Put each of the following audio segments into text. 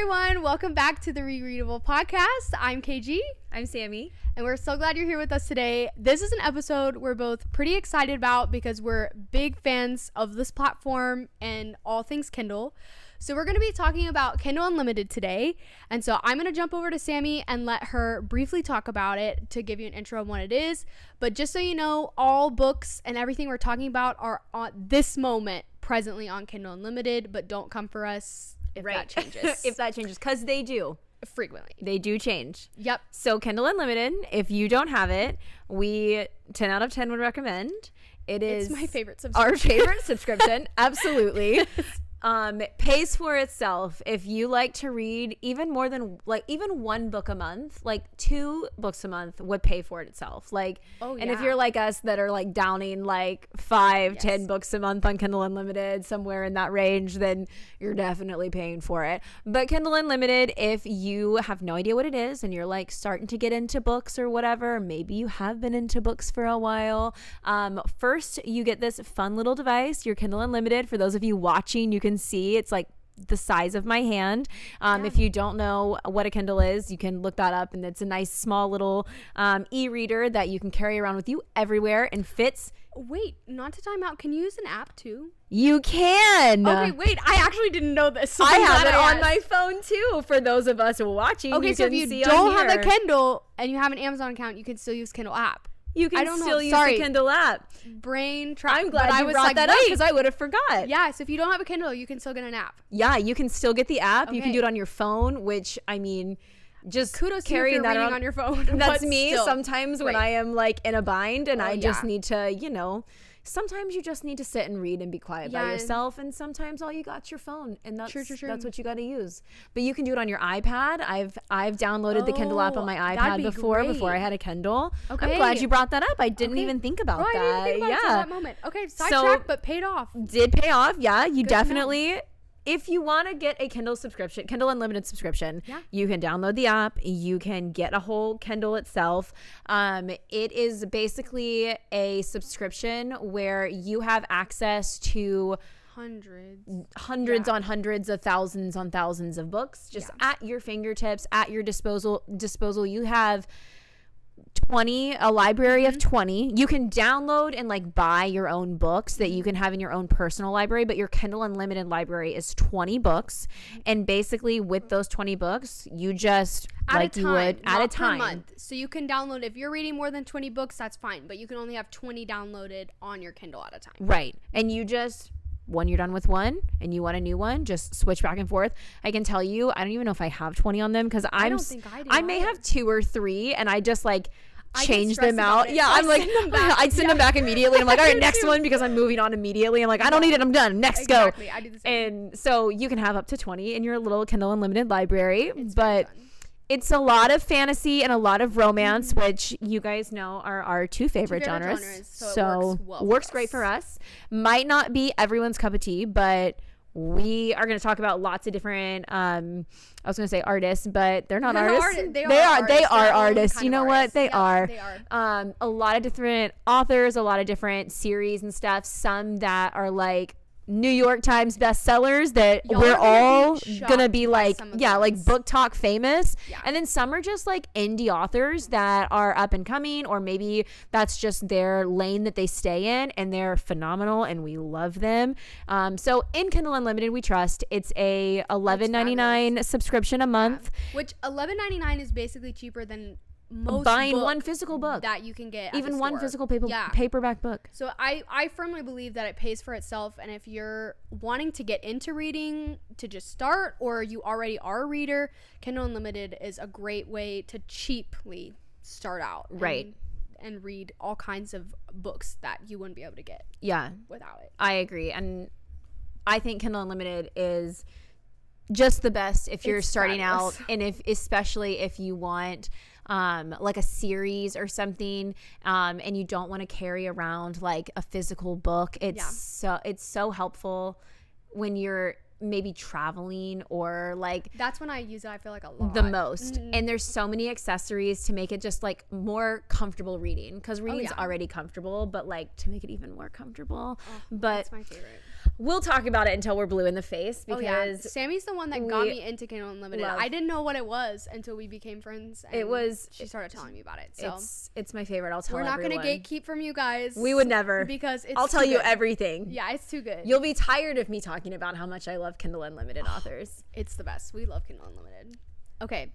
everyone. Welcome back to the Re-readable podcast. I'm KG. I'm Sammy. And we're so glad you're here with us today. This is an episode we're both pretty excited about because we're big fans of this platform and all things Kindle. So we're going to be talking about Kindle Unlimited today. And so I'm going to jump over to Sammy and let her briefly talk about it to give you an intro on what it is. But just so you know, all books and everything we're talking about are on this moment presently on Kindle Unlimited, but don't come for us if that changes. If that changes, because they do. Frequently. They do change. Yep. So Kindle Unlimited, if you don't have it, we 10 out of 10 would recommend. It's my favorite subscription. Our favorite subscription. Absolutely. Pays for itself. If you like to read even more than even one book a month, like 2 books a month would pay for it itself. And if you're like us that are like downing like 5, 10 books a month on Kindle Unlimited, somewhere in that range, then you're definitely paying for it. But Kindle Unlimited, if you have no idea what it is and you're like starting to get into books or whatever, maybe you have been into books for a while. First, you get this fun little device, your Kindle Unlimited. For those of you watching, you can see it's like the size of my hand. If you don't know what a Kindle is, you can look that up, and it's a nice small little e-reader that you can carry around with you everywhere and fits. Wait, not to time out. Can you use an app too? You can. Okay, wait. I actually didn't know this. So I have it on my phone too. For those of us watching, okay, so if you don't have a Kindle and you have an Amazon account, you can still use Kindle app. You can still use the Kindle app. I'm glad you brought that up because I would have forgot. Yeah, so if you don't have a Kindle, you can still get an app. Yeah, you can still get the app. Okay. You can do it on your phone, which, I mean, just kudos carrying to you that on your phone. That's me still. sometimes when I am like in a bind and I just need to, sometimes you just need to sit and read and be quiet by yourself, and sometimes all you got's your phone, and that's that's what you got to use. But you can do it on your iPad. I've downloaded the Kindle app on my iPad before I had a Kindle. Okay. I'm glad you brought that up. I didn't even think about that. I didn't think about that moment. Okay, sidetrack, but paid off. Did pay off. Yeah, you definitely. If you want to get a Kindle subscription, Kindle Unlimited subscription, you can download the app. You can get a whole Kindle itself. It is basically a subscription where you have access to hundreds on hundreds of thousands on thousands of books just at your fingertips, at your disposal. You have a library of 20. You can download and like buy your own books that you can have in your own personal library, but your Kindle Unlimited library is 20 books. And basically with those 20 books, you just at a time per month. So you can download, if you're reading more than 20 books, that's fine, but you can only have 20 downloaded on your Kindle at a time. Right. And you just, when you're done with one and you want a new one, just switch back and forth. I can tell you, I don't even know if I have 20 on them because I don't think I may have 2 or 3, and I just like change them out. Yeah, I'm like, I'd send them back immediately. I'm like, all right, next one, because I'm moving on immediately. I'm like, I don't need it. I'm done. Next, go. I do the same. And so you can have up to 20 in your little Kindle Unlimited library, but it's a lot of fantasy and a lot of romance, which you guys know are our 2 favorite genres. So it works great for us. Might not be everyone's cup of tea, but we are going to talk about lots of different I was going to say artists, but they're not artists. They are artists. You know what? They are. A lot of different authors, a lot of different series and stuff. Some that are like New York Times bestsellers that we're all gonna be like, like book talk famous. And then some are just like indie authors that are up and coming, or maybe that's just their lane that they stay in, and they're phenomenal and we love them. So in Kindle Unlimited, we trust. It's a $11.99 subscription a month, which $11.99 is basically cheaper than most buying one physical book that you can get, even one physical paperback book. So I firmly believe that it pays for itself. And if you're wanting to get into reading to just start, or you already are a reader, Kindle Unlimited is a great way to cheaply start out, right, and read all kinds of books that you wouldn't be able to get without it. I agree. And I think Kindle Unlimited is just the best if you're starting out, and especially if you want like a series or something, and you don't want to carry around like a physical book. It's so helpful when you're maybe traveling, or like that's when I use it. I feel like a lot, the most. And there's so many accessories to make it just like more comfortable reading, because reading's already comfortable, but like to make it even more comfortable. But that's my favorite. We'll talk about it until we're blue in the face because Sammy's the one that got me into Kindle Unlimited. I didn't know what it was until we became friends. And she started telling me about it. So it's my favorite. I'll tell everyone. We're not going to gatekeep from you guys. We would never. Because I'll tell you everything. Yeah, it's too good. You'll be tired of me talking about how much I love Kindle Unlimited authors. It's the best. We love Kindle Unlimited. Okay.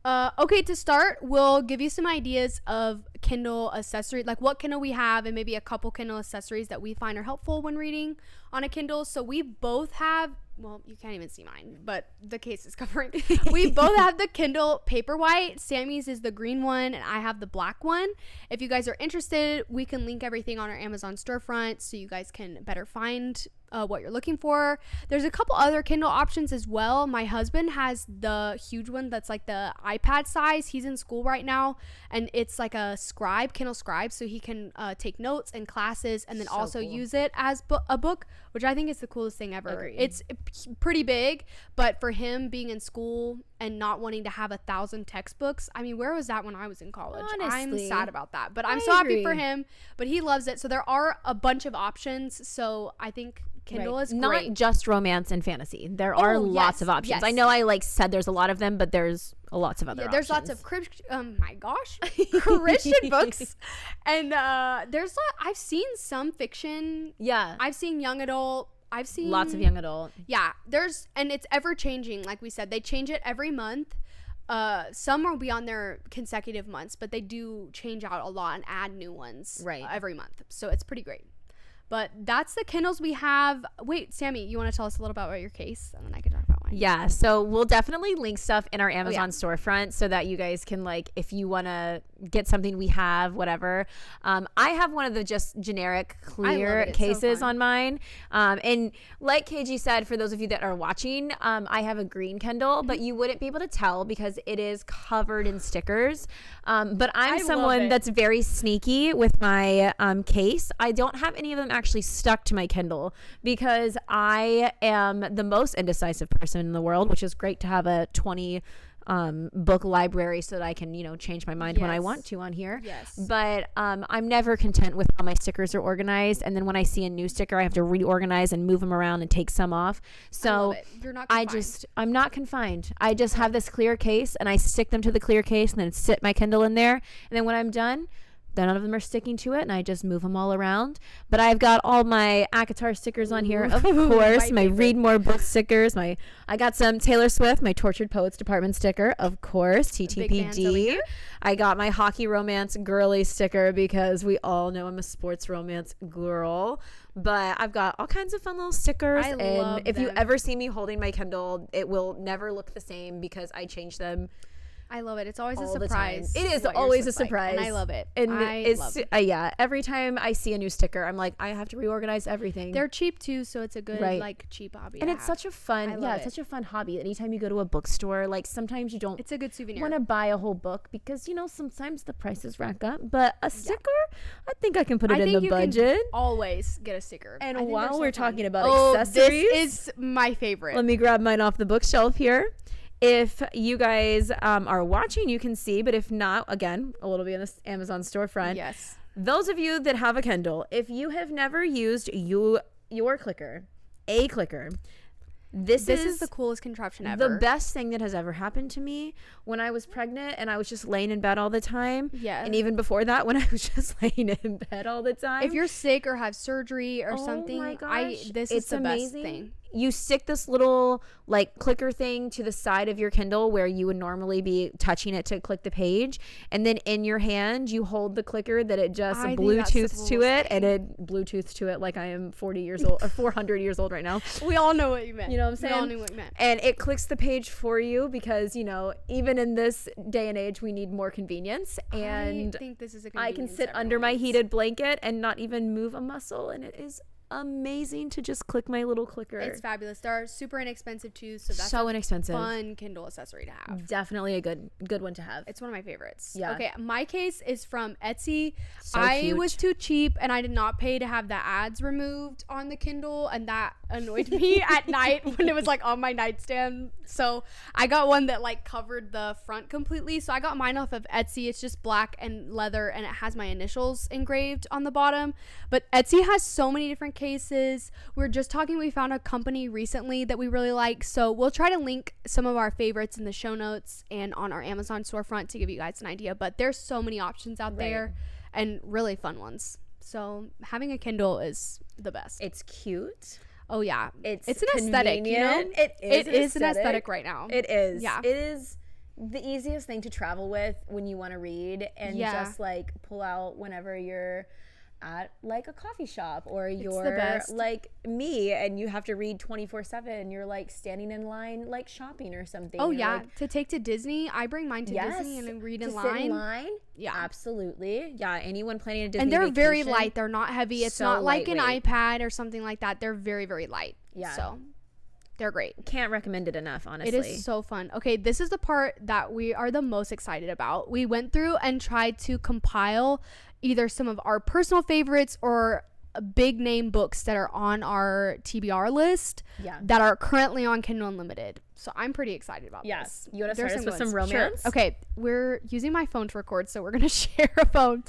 Okay, to start, we'll give you some ideas of Kindle accessories, like what Kindle we have and maybe a couple Kindle accessories that we find are helpful when reading on a Kindle. So we both have, well, you can't even see mine, but the case is covering. We both have the Kindle Paperwhite. Sammy's is the green one and I have the black one. If you guys are interested, we can link everything on our Amazon storefront so you guys can better find what you're looking for. There's a couple other Kindle options as well. My husband has the huge one that's like the iPad size. He's in school right now and it's like a Kindle Scribe, so he can take notes in classes and then also use it as a book, which I think is the coolest thing ever. Agreed. It's pretty big, but for him being in school and not wanting to have 1,000 textbooks, I mean, where was that when I was in college? Honestly, I'm sad about that, but I'm so happy for him. But he loves it, so there are a bunch of options. So I think Kindle is great. Not just romance and fantasy. There are lots of options. Yes. I know I said there's a lot of them, but there's lots of other options. There's lots of Christian books, and I've seen some fiction. Yeah, I've seen young adult. I've seen lots of young adult. Yeah, and it's ever changing. Like we said, they change it every month. Some will be on their consecutive months, but they do change out a lot and add new ones every month. So it's pretty great. But that's the Kindles we have. Wait, Sammy, you want to tell us a little about your case? And then I can talk about mine. Yeah, so we'll definitely link stuff in our Amazon storefront so that you guys can, like, if you want to get something we have, whatever. I have one of the just generic clear cases on mine. And like KG said, for those of you that are watching, I have a green Kindle, but you wouldn't be able to tell because it is covered in stickers. But I'm someone that's very sneaky with my case. I don't have any of them actually stuck to my Kindle because I am the most indecisive person in the world, which is great to have a 20 book library so that I can, change my mind when I want to on here. But I'm never content with how my stickers are organized, and then when I see a new sticker I have to reorganize and move them around and take some off. So you're not confined. I'm not confined. I just have this clear case and I stick them to the clear case and then sit my Kindle in there, and then when I'm done, none of them are sticking to it, and I just move them all around. But I've got all my ACOTAR stickers on here, of course. My Read More Book stickers. I got some Taylor Swift, my Tortured Poets Department sticker, of course. TTPD. I got my Hockey Romance Girly sticker because we all know I'm a sports romance girl. But I've got all kinds of fun little stickers. And if you ever see me holding my Kindle, it will never look the same because I change them. I love it. It's always a surprise. It is always a surprise. And I love it. And every time I see a new sticker, I'm like, I have to reorganize everything. They're cheap too, so it's a good cheap hobby. And it's such a fun, it's such a fun hobby. Anytime you go to a bookstore, like sometimes you don't. It's a good souvenir. Want to buy a whole book because sometimes the prices rack up. But a sticker, I think I can put it in the budget. Can always get a sticker. And while we're talking about accessories, this is my favorite. Let me grab mine off the bookshelf here. If you guys are watching, you can see, but if not, again, a little bit in this Amazon storefront. Yes. Those of you that have a Kindle, if you have never used your clicker, a clicker, this is the coolest contraption ever. The best thing that has ever happened to me when I was pregnant and I was just laying in bed all the time. Yeah. And even before that, when I was just laying in bed all the time. If you're sick or have surgery or something, my gosh, this is the best thing. You stick this little clicker thing to the side of your Kindle where you would normally be touching it to click the page, and then in your hand you hold the clicker that it just Bluetooths to it, and it Bluetooths to it like I am 40 years old or 400 years old right now. We all know what you meant. You know what I'm saying? We all knew what you meant. And it clicks the page for you because even in this day and age we need more convenience. And I think this is a I can sit under my heated blanket and not even move a muscle, and it is amazing to just click my little clicker. It's fabulous. They're super inexpensive too, so that's so inexpensive. Fun Kindle accessory to have. Definitely a good one to have. It's one of my favorites. Yeah. Okay, my case is from Etsy. So I cute. was too cheap and I did not pay to have the ads removed on the Kindle, and that annoyed me at night when it was on my nightstand. So I got one that covered the front completely. So I got mine off of Etsy. It's just black and leather and it has my initials engraved on the bottom. But Etsy has so many different cases. We're just talking, we found a company recently that we really like, so we'll try to link some of our favorites in the show notes and on our Amazon storefront to give you guys an idea. But there's so many options out there and really fun ones. So having a Kindle is the best. It's cute. Oh yeah, it's an aesthetic, you know. It is an aesthetic right now. It is. Yeah, it is the easiest thing to travel with when you want to read and just like pull out whenever you're at like a coffee shop, or you're like me and you have to read 24/7. You're like standing in line like shopping or something. Oh yeah, like, to take to Disney, I bring mine to Disney and read in line. Sit in line. Yeah, absolutely. Yeah, anyone planning a Disney and they're vacation, very light. They're not heavy. It's so not like lightweight. an iPad or something like that. They're very, very light. Yeah, so they're great. Can't recommend it enough, honestly. It is so fun. Okay, this is the part that we are the most excited about. We went through and tried to compile either some of our personal favorites or big name books that are on our TBR list that are currently on Kindle Unlimited. So I'm pretty excited about this. You want to start us with some romance? Sure. Okay, we're using my phone to record, so we're going to share a phone.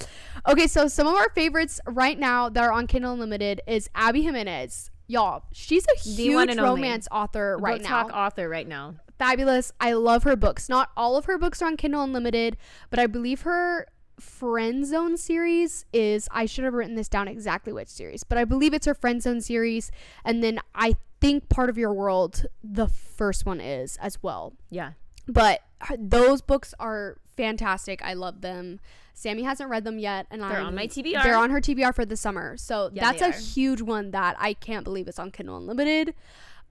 Okay, so some of our favorites right now that are on Kindle Unlimited is Abby Jimenez. Y'all, she's a huge romance author right now. Book talk author right now. Fabulous. I love her books. Not all of her books are on Kindle Unlimited, but I believe her Friend Zone series is, I should have written this down exactly which series, but I believe it's her Friend Zone series, and then I think Part of Your World, the first one is as well. Yeah. But those books are fantastic. I love them. Sammy hasn't read them yet, and they're on my TBR. They're on her TBR for the summer, so that's a huge one that I can't believe is on Kindle Unlimited.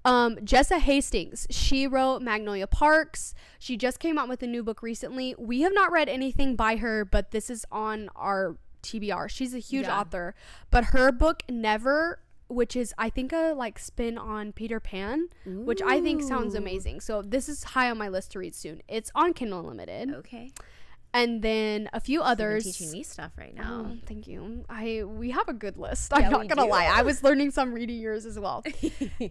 Jessa Hastings, she wrote Magnolia Parks. She just came out with a new book recently. We have not read anything by her, but this is on our TBR. She's a huge author, but her book Never, which is I think a like spin on Peter Pan, which I think sounds amazing. So this is high on my list to read soon. It's on Kindle Unlimited. Okay. And then a few others. You're teaching me stuff right now. Oh, thank you. We have a good list. I'm not gonna lie. I was learning some reading yours as well.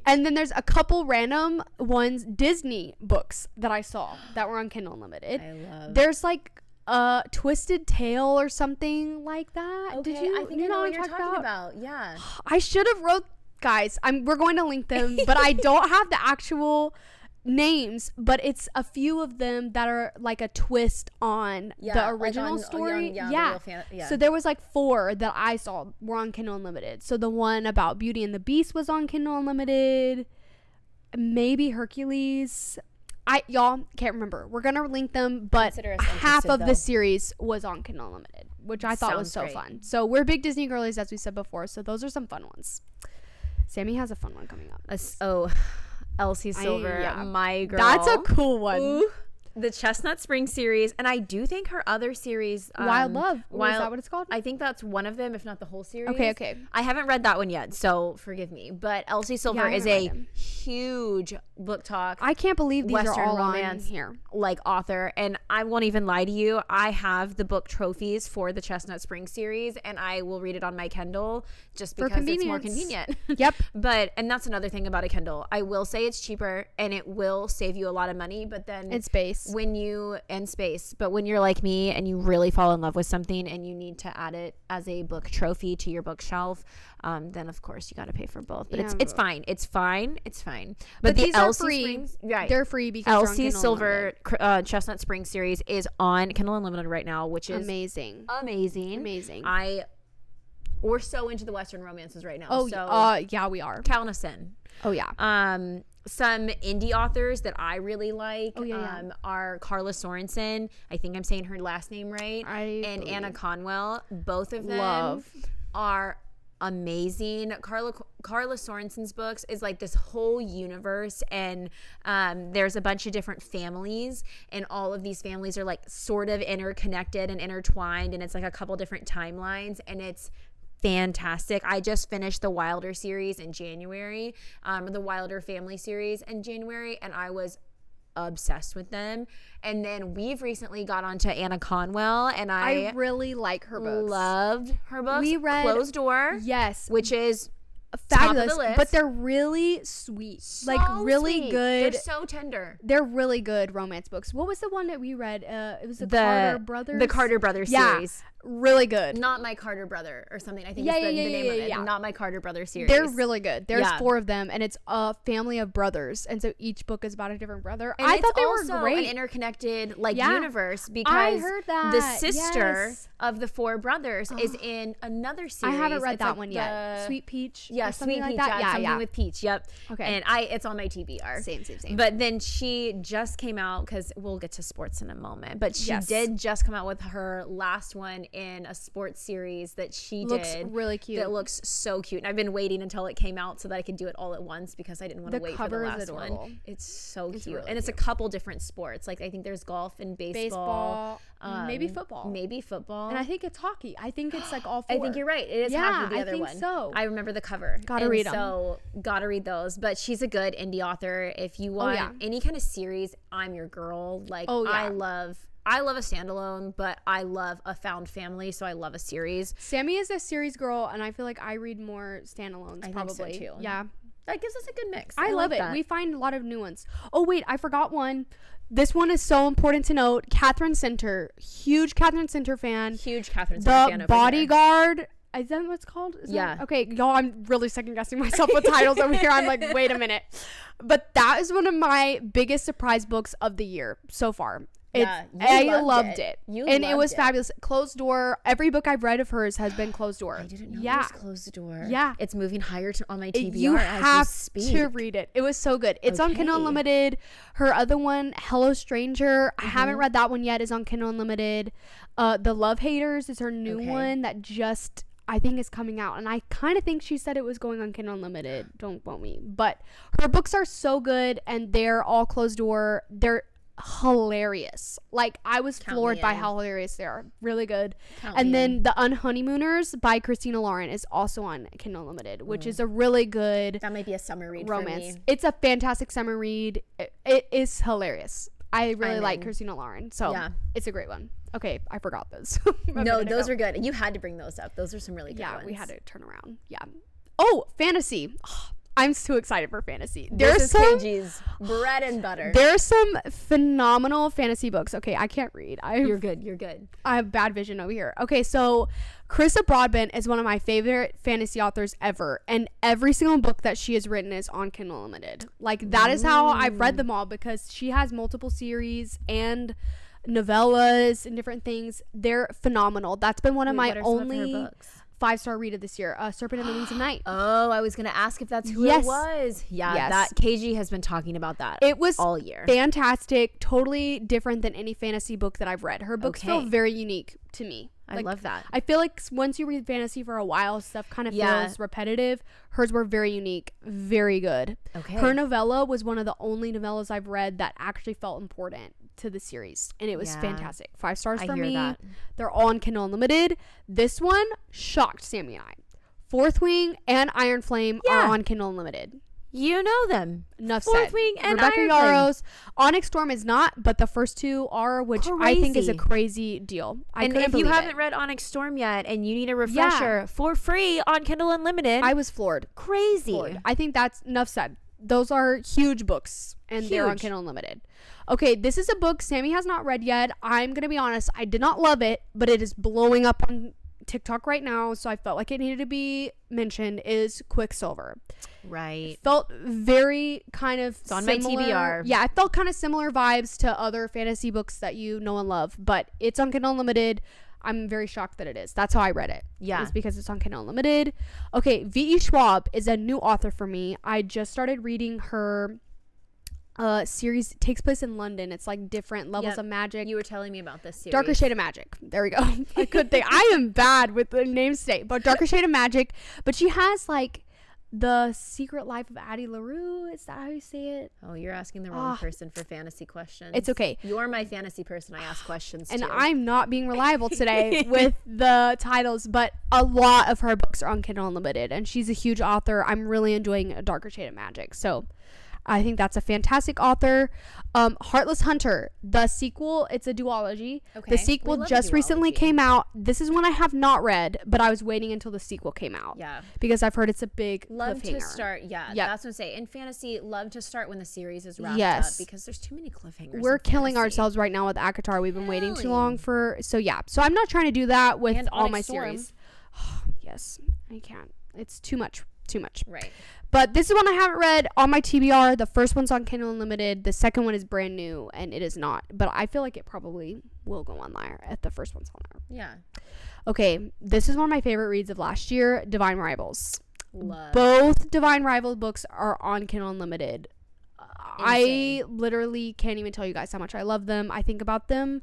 And then there's a couple random ones, Disney books that I saw that were on Kindle Unlimited. I love. There's like a Twisted Tale or something like that. Okay, Did you? I think you know what you're talking about. Yeah. I should have wrote, guys. We're going to link them, but I don't have the actual names, but it's a few of them that are like a twist on the original story. So there was like 4 that I saw were on Kindle Unlimited. So the one about Beauty and the Beast was on Kindle Unlimited. Maybe Hercules. Y'all can't remember. We're gonna link them, but half of the series was on Kindle Unlimited, which I thought was so fun. So we're big Disney girlies, as we said before, so those are some fun ones. Sammy has a fun one coming up. Elsie Silver, my girl. That's a cool one. Ooh, the Chestnut Spring series, and I do think her other series, Wild Love. Is that what it's called? I think that's one of them, if not the whole series. Okay. I haven't read that one yet, so forgive me. But Elsie Silver is a huge book talk. I can't believe these Western are all romance on here. Like author, and I won't even lie to you. I have the book trophies for the Chestnut Spring series, and I will read it on my Kindle just because it's more convenient. Yep. And that's another thing about a Kindle. I will say it's cheaper and it will save you a lot of money, but then it's space. But when you're like me and you really fall in love with something and you need to add it as a book trophy to your bookshelf, then of course you got to pay for both. But it's fine. But these the are Elsie free. Springs, right? They're free because Elsie Silver Chestnut Spring series is on Kindle Unlimited right now, which is amazing. We're so into the Western romances right now. Yeah, we are. Count us in. Oh yeah. Some indie authors that I really like are Carla Sorensen. I think I'm saying her last name right. And Anna Conwell. Both of them are amazing. Carla Sorensen's books is like this whole universe, and there's a bunch of different families, and all of these families are like sort of interconnected and intertwined, and it's like a couple different timelines, and it's fantastic. I just finished the Wilder series in January, the Wilder family series in January, and I was obsessed with them. And then we've recently got onto Anna Conwell, and I really like her books. Loved her books. We read Closed Door, yes, which is fabulous, but they're really sweet. So like really sweet. Good. They're so tender. They're really good romance books. What was the one that we read? It was the Carter Brothers. The Carter Brothers series. Really good. Not My Carter Brother or something. I think it's the name of it. Yeah. Not My Carter Brother series. They're really good. There's 4 of them, and it's a family of brothers, and so each book is about a different brother. And I thought they were great. An interconnected universe, because I heard that the sister of the 4 brothers is in another series. I haven't read that one yet. Sweet Peach. Yeah, Sweet Peach. Something with Peach. Yep. Okay. And it's on my TBR. Same. But then she just came out, because we'll get to sports in a moment. But she did just come out with her last one in a sports series that she looks did. Really cute. That looks so cute. And I've been waiting until it came out so that I could do it all at once, because I didn't want to wait for the last one. It's so cute. Really and it's a couple different sports. Like I think there's golf and baseball. Maybe football. And I think it's hockey. I think it's like all 4. I think you're right. It is hockey, the other one. So. I remember the cover. Gotta read them. So gotta read those. But she's a good indie author. If you want any kind of series, I'm your girl. Like I love a standalone, but I love a found family, so I love a series. Sammy is a series girl, and I feel like I read more standalones. Probably. Think so too. Yeah, that gives us a good mix. I love it. We find a lot of new ones. Oh wait, I forgot one. This one is so important to note. Catherine Center, huge Catherine Center fan. Huge Catherine Center fan. The Bodyguard. Is that what it's called? Okay, y'all, I'm really second guessing myself with titles over here. I'm like, wait a minute. But that is one of my biggest surprise books of the year so far. I loved it. It was fabulous. Closed Door. Every book I've read of hers has been Closed Door. I didn't know it was Closed Door. Yeah. It's moving higher on my TBR you have as you speak. to read it. It was so good. It's on Kindle Unlimited. Her other one, Hello Stranger, I haven't read that one yet, is on Kindle Unlimited. The Love Haters is her new one that just, I think, is coming out. And I kind of think she said it was going on Kindle Unlimited. Don't quote me. But her books are so good, and they're all Closed Door. They're hilarious. Like, I was floored by how hilarious they are. Really good. Then The Unhoneymooners by Christina Lauren is also on Kindle Unlimited, which is a really good, that might be a summer read romance. For me. It's a fantastic summer read. It is hilarious. I really like Christina Lauren, so it's a great one. Okay, I forgot those. No, those are good. You had to bring those up. Those are some really good ones. Yeah, we had to turn around. Yeah. Oh, fantasy. I'm so excited for fantasy. This is KG's bread and butter. There's some phenomenal fantasy books. Okay, I can't read. You're good. I have bad vision over here. Okay, so Carissa Broadbent is one of my favorite fantasy authors ever, and every single book that she has written is on Kindle Unlimited. Like, that is how I've read them all, because she has multiple series and novellas and different things. They're phenomenal. That's been one of my only 5-star read of this year. Serpent and the Wings of Night. Oh, I was gonna ask if that's who it was. That KG has been talking about that. It was all year. Fantastic. Totally different than any fantasy book that I've read. Her books feel very unique to me. I love that. I feel like once you read fantasy for a while, stuff kind of feels repetitive. Hers were very unique, very good. Okay. Her novella was one of the only novellas I've read that actually felt important to the series, and it was fantastic. 5 stars for me. That. They're all on Kindle Unlimited. This one shocked Sammy and I. Fourth Wing and Iron Flame are on Kindle Unlimited. You know them. Enough Fourth said. Wing and Rebecca Iron Yarros. Onyx Storm is not, but the first 2 are, which I think is a crazy deal. And if you haven't read Onyx Storm yet and you need a refresher for free on Kindle Unlimited, I was floored. Crazy. Floored. I think that's enough said. Those are huge books, and they're on Kindle Unlimited. Okay, this is a book Sammy has not read yet. I'm going to be honest, I did not love it, but it is blowing up on TikTok right now, so I felt like it needed to be mentioned, is Quicksilver. Right. Felt very kind of it's on my TBR. Yeah, it felt kind of similar vibes to other fantasy books that you know and love, but it's on Kindle Unlimited. I'm very shocked that it is. That's how I read it. Yeah. It's because it's on Kindle Unlimited. Okay, V.E. Schwab is a new author for me. I just started reading her series. It takes place in London. It's like different levels of magic. You were telling me about this series. Darker Shade of Magic. There we go. I could think. I am bad with the names today, but Darker Shade of Magic. But she has like The Secret Life of Addie LaRue. Is that how you say it? Oh, you're asking the wrong person for fantasy questions. It's okay. You're my fantasy person. I ask questions and too. I'm not being reliable today with the titles, but a lot of her books are on Kindle Unlimited, and she's a huge author. I'm really enjoying A Darker Shade of Magic. So I think that's a fantastic author. Heartless Hunter, the sequel, it's a duology. Okay. The sequel just recently came out. This is one I have not read, but I was waiting until the sequel came out. Yeah. Because I've heard it's a big love cliffhanger. To start. Yeah. That's what I'm saying. In fantasy, love to start when the series is wrapped up because there's too many cliffhangers. We're killing ourselves right now with ACOTAR. We've been waiting too long for. So I'm not trying to do that with all my series. Yes, I can't. It's too much. Right. But this is one I haven't read on my TBR. The first one's on Kindle Unlimited. The second one is brand new, and it is not. But I feel like it probably will go on there if the first one's on there. Yeah. Okay, this is one of my favorite reads of last year, Divine Rivals. Love. Both Divine Rivals books are on Kindle Unlimited. I literally can't even tell you guys how much I love them. I think about them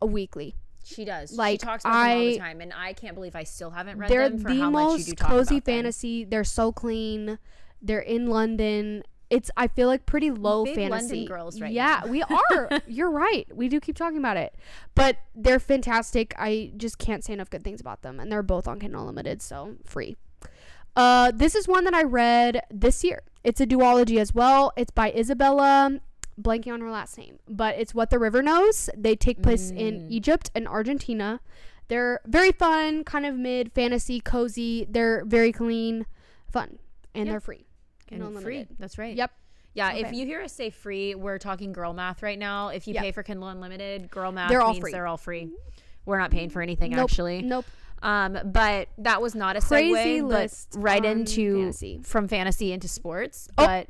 weekly. She does. Like, she talks about them all the time, and I can't believe I still haven't read them for how much you do talk about them. They're the most cozy fantasy. They're so clean. They're in London. It's, I feel like, pretty low big fantasy. London girls right now. Yeah, we are. You're right. We do keep talking about it. But they're fantastic. I just can't say enough good things about them. And they're both on Kindle Unlimited, so free. This is one that I read this year. It's a duology as well. It's by Isabella, blanking on her last name, but it's What the River Knows. They take place in Egypt and Argentina. They're very fun, kind of mid fantasy, cozy. They're very clean, fun, and they're free. And free. That's right. Yep. Yeah, okay. If you hear us say free, we're talking girl math right now. If you pay for Kindle Unlimited, girl math means they're all free. We're not paying for anything, actually. Nope. But that was not a segue, but right into from fantasy into sports. But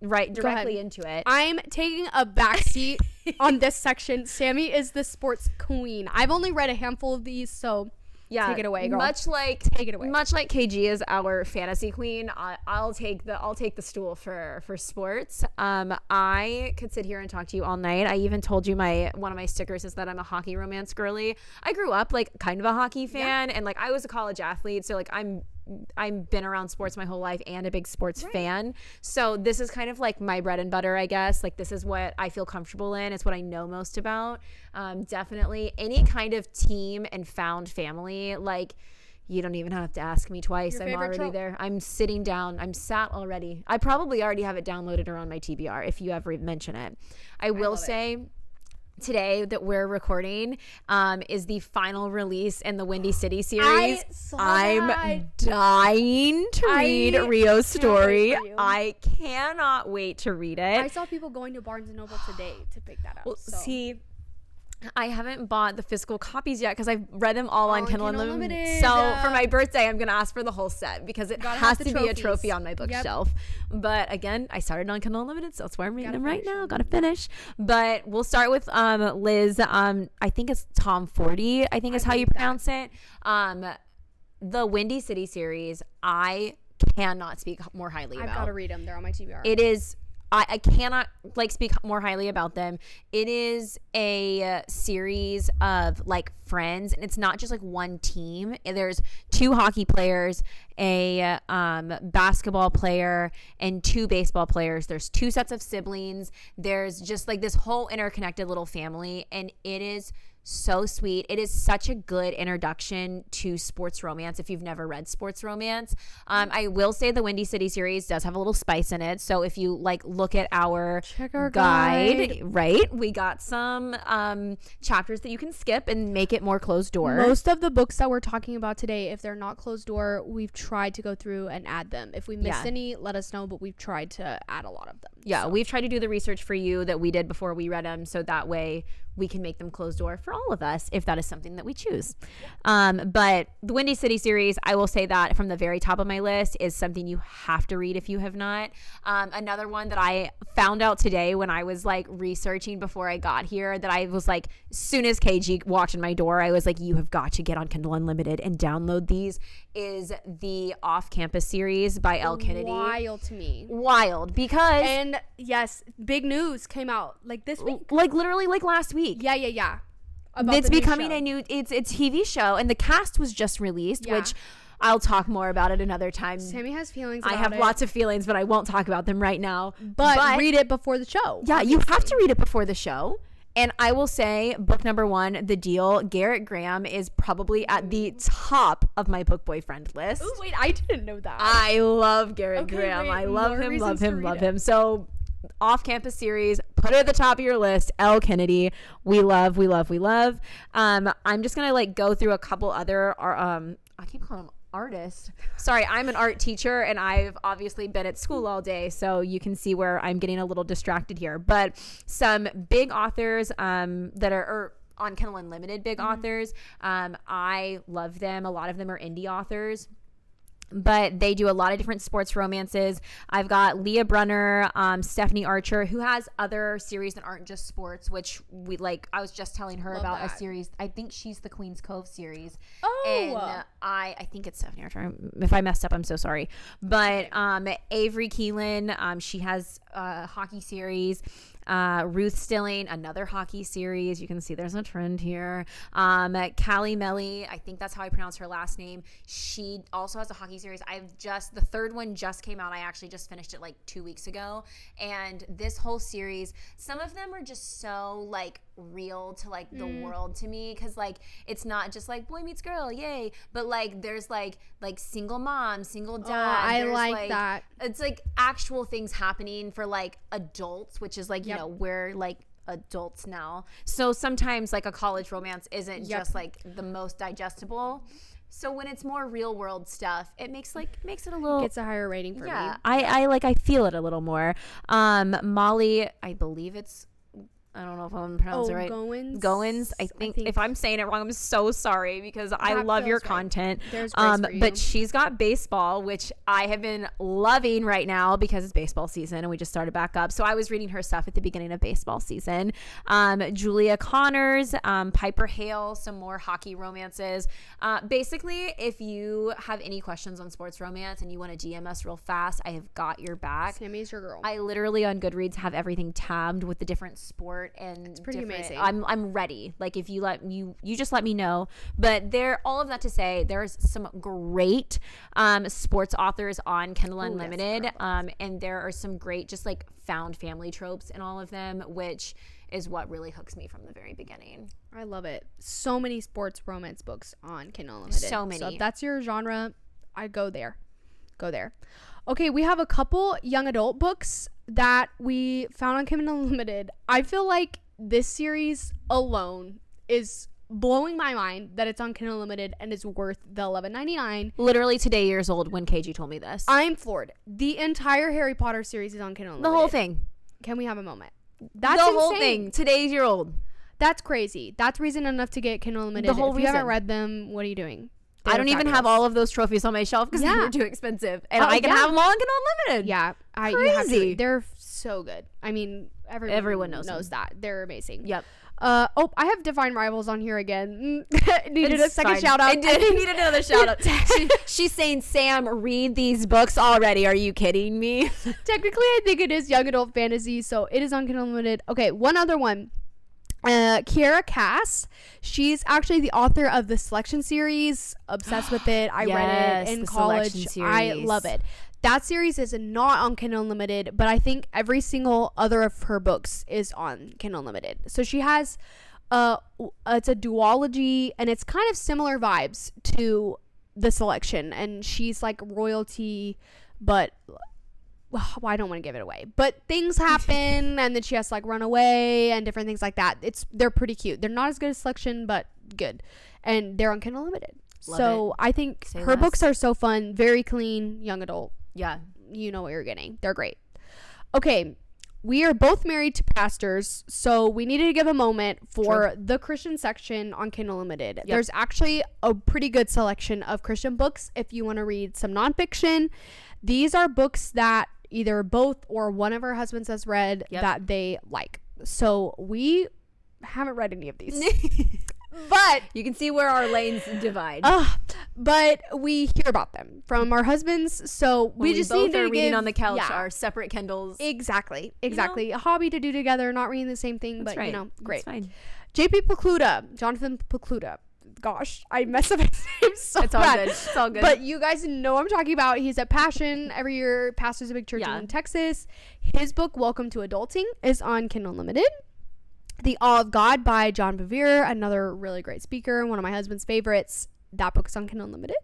right directly into it. I'm taking a backseat on this section. Sammy is the sports queen. I've only read a handful of these, so take it away, girl. Take it away. Much like KG is our fantasy queen, I'll take the stool for sports. I could sit here and talk to you all night. I even told you one of my stickers is that I'm a hockey romance girly. I grew up like kind of a hockey fan, and like I was a college athlete, so like I've been around sports my whole life and a big sports fan. So this is kind of like my bread and butter, I guess. Like this is what I feel comfortable in. It's what I know most about. Definitely any kind of team and found family. Like you don't even have to ask me twice. I'm already there. I'm sitting down. I'm sat already. I probably already have it downloaded or on my TBR if you ever mention it. I will say today that we're recording is the final release in the Windy City series. I'm dying to read Rio's story. I cannot wait to read it. I saw people going to Barnes & Noble today to pick that up. Well, see, I haven't bought the physical copies yet because I've read them all on Kindle Unlimited. So for my birthday, I'm going to ask for the whole set because it has to be a trophy on my bookshelf. Yep. But again, I started on Kindle Unlimited, so that's why I'm reading them right now. Got to finish. But we'll start with Liz. I think it's Tom 40, I think is how you pronounce it. The Windy City series, I cannot speak more highly about. I've got to read them. They're on my TBR. It is... I cannot like speak more highly about them. It is a series of like friends, and it's not just like one team. There's 2 hockey players, a basketball player, and 2 baseball players. There's 2 sets of siblings. There's just like this whole interconnected little family, and it is so sweet. It is such a good introduction to sports romance if you've never read sports romance. I will say the Windy City series does have a little spice in it, so if you like look at our guide, right, we got some chapters that you can skip and make it more closed door. Most of the books that we're talking about today, if they're not closed door, we've tried to go through and add them. If we missed any, let us know, but we've tried to add a lot of them. We've tried to do the research for you that we did before we read them, so that way we can make them closed door for all of us if that is something that we choose. But the Windy City series, I will say that from the very top of my list is something you have to read if you have not. Another one that I found out today when I was like researching before I got here, that I was like, as soon as KG walked in my door, I was like, you have got to get on Kindle Unlimited and download these, is the Off-Campus series by Elle Kennedy. Wild to me. Wild because... And yes, big news came out like this week. Like literally like last week. Yeah. It's becoming a new it's TV show, and the cast was just released, which I'll talk more about it another time. Sammy has feelings about I have lots of feelings, but I won't talk about them right now. But read it before the show. Yeah, obviously. You have to read it before the show. And I will say, book number 1, The Deal, Garrett Graham is probably at the top of my book boyfriend list. Oh, wait, I didn't know that. I love Garrett Graham. Wait, I love him. So, off-campus series, put it at the top of your list. Elle Kennedy, we love. I'm just gonna like go through a couple other. I keep calling them artists. Sorry, I'm an art teacher and I've obviously been at school all day, so you can see where I'm getting a little distracted here. But some big authors that are on Kindle Unlimited, big authors. I love them. A lot of them are indie authors, but they do a lot of different sports romances. I've got Leah Brunner, Stephanie Archer, who has other series that aren't just sports, which we like. I was just telling her about a series. I think she's the Queen's Cove series. Oh. And I think it's Stephanie Archer. If I messed up, I'm so sorry. But Avery Keelan, she has a hockey series. Ruth Stilling, another hockey series. You can see there's a trend here. Callie Melly, I think that's how I pronounce her last name. She also has a hockey series. The third one just came out. I actually just finished it like 2 weeks ago. And this whole series, some of them are just so like real to like the world to me, because like it's not just like boy meets girl, yay, but like there's like single mom, single dad. I like that. It's like actual things happening for like adults, which is like you know, we're like adults now, so sometimes like a college romance isn't just like the most digestible. So when it's more real world stuff, it makes it a little, gets a higher rating for me. I feel it a little more. Molly, I believe it's, I don't know if I'm pronouncing it right. Goins. I think if I'm saying it wrong, I'm so sorry, because I love your content. There's grace for you. But she's got baseball, which I have been loving right now because it's baseball season and we just started back up. So I was reading her stuff at the beginning of baseball season. Julia Connors, Piper Hale, some more hockey romances. Basically, if you have any questions on sports romance and you want to DM us real fast, I have got your back. Sammy's your girl. I literally on Goodreads have everything tabbed with the different sport, and it's pretty amazing. I'm ready. Like if you just let me know. But all of that to say, there's some great sports authors on Kindle Unlimited, and there are some great just like found family tropes in all of them, which is what really hooks me from the very beginning. I love it. So many sports romance books on Kindle Unlimited. So many. So if that's your genre, I go there. Okay, we have a couple young adult books that we found on Kindle Unlimited. I feel like this series alone is blowing my mind that it's on Kindle Unlimited and is worth the $11.99. Literally today years old when KG told me this. I'm floored. The entire Harry Potter series is on Kindle Unlimited. The whole thing. Can we have a moment? That's the insane. whole thing. Today's year old. That's crazy. That's reason enough to get Kindle Unlimited. The whole if you haven't read them, what are you doing? I don't even have all of those trophies on my shelf because they were too expensive, and I can have them all on Kindle Unlimited. Yeah, crazy. They're so good. I mean, everyone knows that they're amazing. Yep. I have Divine Rivals on here again. Needed a second shout out. I did need another shout out. She's saying, Sam, read these books already. Are you kidding me? Technically, I think it is young adult fantasy, so it is on Kindle Unlimited. Okay, one other one. Kiara Cass, she's actually the author of the Selection series. Obsessed with it. I read it in college. I love it. That series is not on Kindle Unlimited, but I think every single other of her books is on Kindle Unlimited. So she has it's a duology, and it's kind of similar vibes to the Selection, and she's like royalty, but well, I don't want to give it away, but things happen and then she has to like run away and different things like that. They're pretty cute. They're not as good as Selection, but good, and they're on Kindle Unlimited. So I think her books are so fun, very clean, young adult. Yeah, you know what you're getting. They're great. Okay, we are both married to pastors, so we needed to give a moment for the Christian section on Kindle Unlimited. Yep. There's actually a pretty good selection of Christian books if you want to read some nonfiction. These are books that either both or one of our husbands has read that they like. So we haven't read any of these. But you can see where our lanes divide. But we hear about them from our husbands, so we just both need to reading on the couch our separate Kindles. Exactly. You know? A hobby to do together, not reading the same thing. That's but great. That's fine. JP Pokluda, Jonathan Pokluda. Gosh, I mess up his name so it's bad. It's all good. But you guys know what I'm talking about. He's at Passion every year. Pastors a big church in Texas. His book, Welcome to Adulting, is on Kindle Unlimited. The Awe of God by John Bevere, another really great speaker, one of my husband's favorites. That book is on Kindle Unlimited.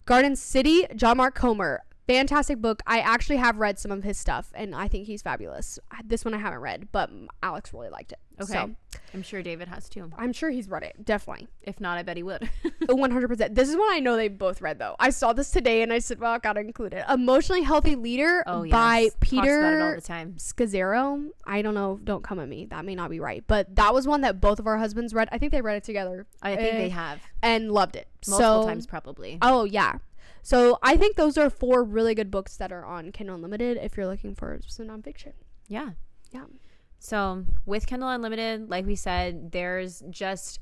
Garden City, John Mark Comer. Fantastic book. I actually have read some of his stuff, and I think he's fabulous. This one I haven't read, but Alex really liked it. Okay. So, I'm sure David has too. I'm sure he's read it. Definitely. If not, I bet he would. 100%. This is one I know they both read, though. I saw this today, and I said, well, I gotta include it. Emotionally Healthy Leader by Peter Talks about it all the time. Scazzaro. I don't know. Don't come at me. That may not be right. But that was one that both of our husbands read. I think they read it together. I think they have. And loved it. Multiple times, probably. Oh, yeah. So I think those are 4 really good books that are on Kindle Unlimited if you're looking for some nonfiction. Yeah. Yeah. So with Kindle Unlimited, like we said, there's just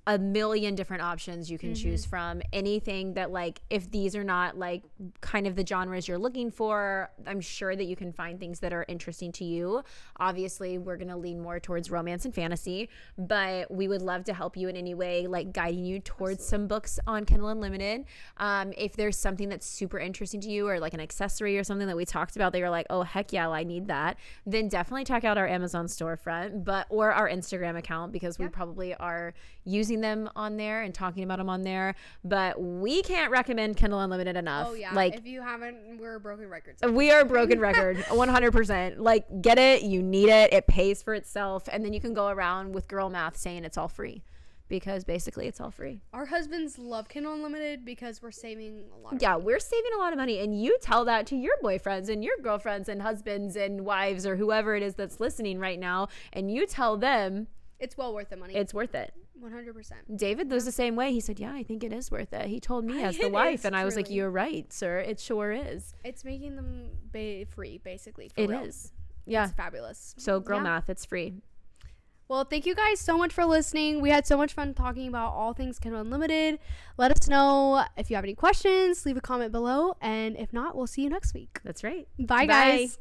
a million different options you can choose from. Anything that, like, if these are not like kind of the genres you're looking for, I'm sure that you can find things that are interesting to you. Obviously, we're going to lean more towards romance and fantasy, but we would love to help you in any way, like guiding you towards some books on Kindle Unlimited. If there's something that's super interesting to you, or like an accessory or something that we talked about that you're like, oh heck yeah, I need that, then definitely check out our Amazon storefront, or our Instagram account, because we probably are using them on there and talking about them on there, but we can't recommend Kindle Unlimited enough. Oh yeah, like, if you haven't, we're broken records. We are a broken record. 100%. Like, get it, you need it pays for itself, and then you can go around with girl math saying it's all free, because basically it's all free. Our husbands love Kindle Unlimited because we're saving a lot of money. We're saving a lot of money, and you tell that to your boyfriends and your girlfriends and husbands and wives, or whoever it is that's listening right now, and you tell them it's well worth the money. It's worth it. 100%. David was the same way. He said, yeah, I think it is worth it. He told me as the wife, and I was like, you're right, sir. It sure is. It's making them free, basically. It is. Yeah. It's fabulous. So girl math, it's free. Well, thank you guys so much for listening. We had so much fun talking about all things Kindle Unlimited. Let us know if you have any questions. Leave a comment below. And if not, we'll see you next week. That's right. Bye. Guys.